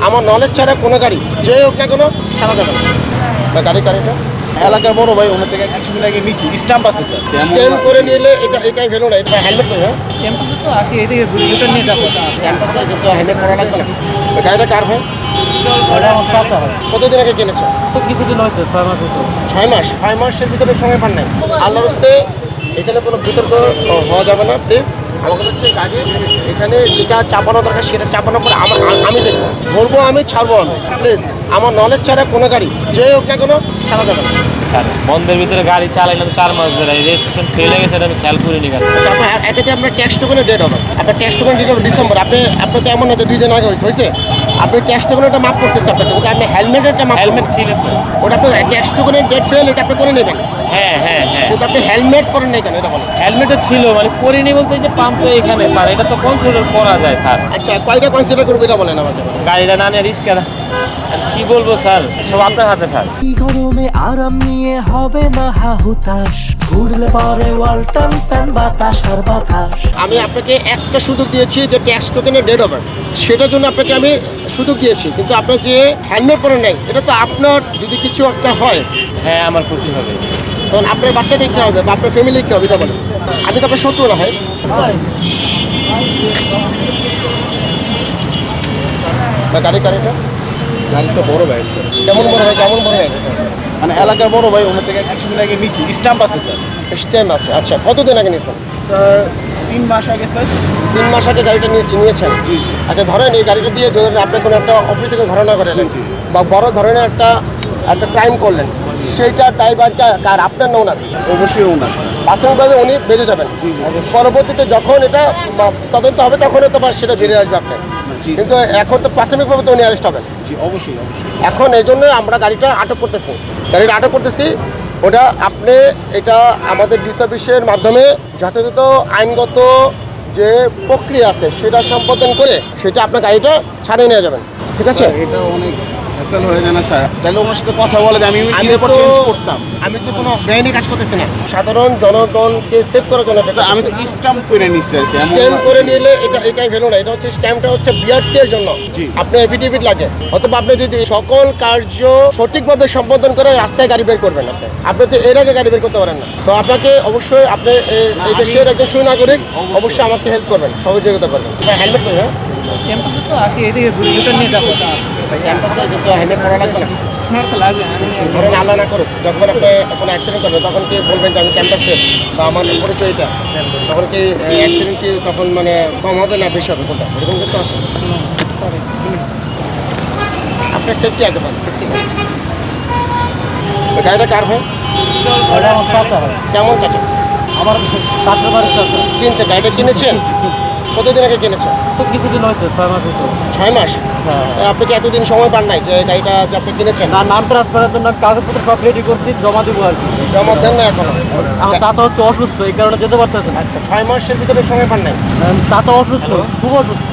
আমার নলেজ ছাড়া কোনো গাড়ি যে হোক না কোনো ছাড়া যাবে না। গাড়িটা এলাকার বড় ভাই ওনার থেকে কিছুদিন আগে নিছি স্ট্যাম্প আছে স্যার। স্ট্যাম্প করে নিলে এটাই ভ্যালু না। এটা হেলমেট কই? হ্যাঁ, ক্যাম্পাসে তো আসি এদিকে দুটো নিয়ে যাবো। ক্যাম্পাসে কিন্তু হেলমেট পরা লাগবে না। গাড়িটা কার ভাই? ওটা আমার চাচা হয়। কতদিন আগে কিনেছো? তো কিছুদিন হয়েছে 6 মাস হয়েছে। 6 মাসের ভিতরে সময় পান নাই। আল্লাহর রাস্তে এখানে কোনো বিতর্ক হওয়া যাবে না প্লিজ। আমাকে হচ্ছে গাড়ি এখানে যেটা চাপানো দরকার সেটা চাপানোর পরে আমি দেখবো, ধরবো আমি, ছাড়বো আমি। প্লিজ আমার নলেজ ছাড়া কোনো গাড়ি যে হোক না কোনো ছাড়া যাবে না। স্যার বন্ধের ভিতরে গাড়ি চালাইলাম 4 মাস ধরে, রেজিস্ট্রেশন ফেল হয়ে গেছে, এটা আমি খেয়াল করিনি। আচ্ছা, আপনার একেতে আপনার ট্যাক্স টোকেনে ডেট হবে। আপনার ট্যাক্স টোকেন ডেট হবে ডিসেম্বর। আপনার তো এমন না যে 2 দিন আগে হয়েছে। আপনি ট্যাক্স টোকেনটা মাফ করতেছে আপনাকে, কিন্তু আপনি হেলমেটটা মাফ হেলমেট ছিল তো। ওটা আপনি ট্যাক্স টোকেনের ডেট ফেল, এটা আপনি করে নেবেন। হ্যাঁ হ্যাঁ হ্যাঁ, কিন্তু আপনি হেলমেট করেন নাই কেন এটা বলেন? হেলমেটও ছিল, মানে করিনি বলতে যে পাম্প তো এখানে স্যার, এটা তো কনসিডার করা যায় স্যার। আচ্ছা, কয়টা কনসিডার করবে এটা বলেন আমাকে। গাড়িটা না নিয়ে রিস্ক কি বলবো স্যার, সব আপনার হাতে স্যার। এই গরমে আরাম নিয়ে হবে না হাহুতাশ, ঘুরলে পরে ওয়ালটন ফ্যান বাতাস আর বাতাস। আমি আপনাকে একটা সুযোগ দিয়েছি যে ট্যাক্স টোকেনের ডেট হবে, সেটার জন্য আপনাকে আমি সুযোগ দিয়েছি। কিন্তু আপনার যে হেলমেট পরেন নাই, এটা তো আপনার যদি কিছু একটা হয় হ্যাঁ আমার ক্ষতি হবে, তখন আপনার বাচ্চাদের কী হবে বা আপনার ফ্যামিলি কী হবে এটা বলেন। আমি তো আপনার শত্রু না হয়। গাড়িটা গাড়ি সব বড় ভাই স্যার। কেমন বড় হয়? কেমন বড় হয়? মানে এলাকার বড় ভাই ওনার থেকে কিছুদিন আগে নিছি স্ট্যাম্প আছে স্যার। স্ট্যাম্প আছে। আচ্ছা, কতদিন আগে নিয়েছেন? স্যার 3 মাস আগে স্যার। 3 মাস আগে গাড়িটা নিয়েছেন? জি। আচ্ছা, ধরেন এই গাড়িটা দিয়ে ধরেন আপনি কোনো একটা অপ্রীতিকর ঘটনা করেলেন বা বড় ধরনের একটা ক্রাইম করলেন, সেইটা ড্রাইভারটা কার, আপনার না ওনার? অবশ্যই ওনার স্যার। প্রাথমিকভাবে উনি বেঁচে যাবেন। জি। পরবর্তীতে যখন এটা তদন্ত হবে তখন তো বা সেটা ফিরে আসবে আপনার। জি। কিন্তু এখন তো প্রাথমিকভাবে তো উনি অ্যারেস্ট হবেন। জি অবশ্যই। এখন এই জন্য আমরা গাড়িটা আটক করতেছি। ওটা আপনি এটা আমাদের ডিসি অফিসের মাধ্যমে যথাযথ আইনগত যে প্রক্রিয়া আছে সেটা সম্পাদন করে সেটা আপনার গাড়িটা ছাড়িয়ে নিয়ে যাবেন। ঠিক আছে? এটা অনেক হ্যাসেল হয়ে যায় না স্যার? চাইলে ওনার সাথে কথা বলে আমি ঈদের পর তো- চেঞ্জ করতাম। আমি তো কোনো বেআইনি কাজ করতেছি না, সাধারণ জনগণকে সেভ করার জন্য এটা স্যার আমি তো স্ট্যাম্প করে নিচ্ছি আর কি। স্ট্যাম্প করে নিলে এটাই ভ্যালু না। এটা হচ্ছে স্ট্যাম্পটা হচ্ছে বিআরটি এর জন্য। জি। আপনার এফিডেভিট লাগে, অথবা আপনি যদি সকল কার্য সঠিকভাবে সম্পাদন করে রাস্তায় গাড়ি বের করবেন, আপনি তো এর আগে গাড়ি বের করতে পারেন না। তো আপনাকে অবশ্যই আপনি এই দেশের একজন সুনাগরিক, অবশ্যই আমাকে হেল্প করবেন, সহযোগিতা করবেন। হেলমেট কই? হ্যাঁ, ক্যাম্পাসে তো আসি এদিকে দুটো নিয়ে যাবো। ক্যাম্পাসে কিন্তু হেলমেট পরা লাগবে না। আপনার তো লাগবে। ধরেন আল্লাহ না করুক, যখন আপনি কোনো অ্যাক্সিডেন্ট করবেন তখন কি বলবেন যে আমি ক্যাম্পাসে বা আমার পরিচয় এটা, তখন কি অ্যাক্সিডেন্ট কি তখন মানে কম হবে না বেশি হবে, কোনটা এরকম কিছু আছে? Sorry please. আপনার সেফটি আগে ফার্স্ট, সেফটি ফার্স্ট। গাড়িটা কার ভাই? ওটা আমার চাচা হয়। কেমন চাচা? আমার চাচার বাড়ির চাচা। কিনছে, গাড়িটা কিনেছেন? কতদিন আগে কিনেছেন? তো কিছুদিন হয়েছে 6 মাস হয়েছে। 6 মাস। হ্যাঁ। আপনি কি এতদিন সময় পান নাই যে গাড়িটা যে আপনি কিনেছেন? না, নাম ট্রান্সফারের জন্য কাগজপত্র সব রেডি করছি, জমা দেবো আর কি। জমা দেন না এখনো? আমার চাচা হচ্ছে অসুস্থ, এই কারণে যেতে পারতেছে না। আচ্ছা, 6 মাসের ভিতরে সময় পান নাই? চাচা অসুস্থ, খুব অসুস্থ।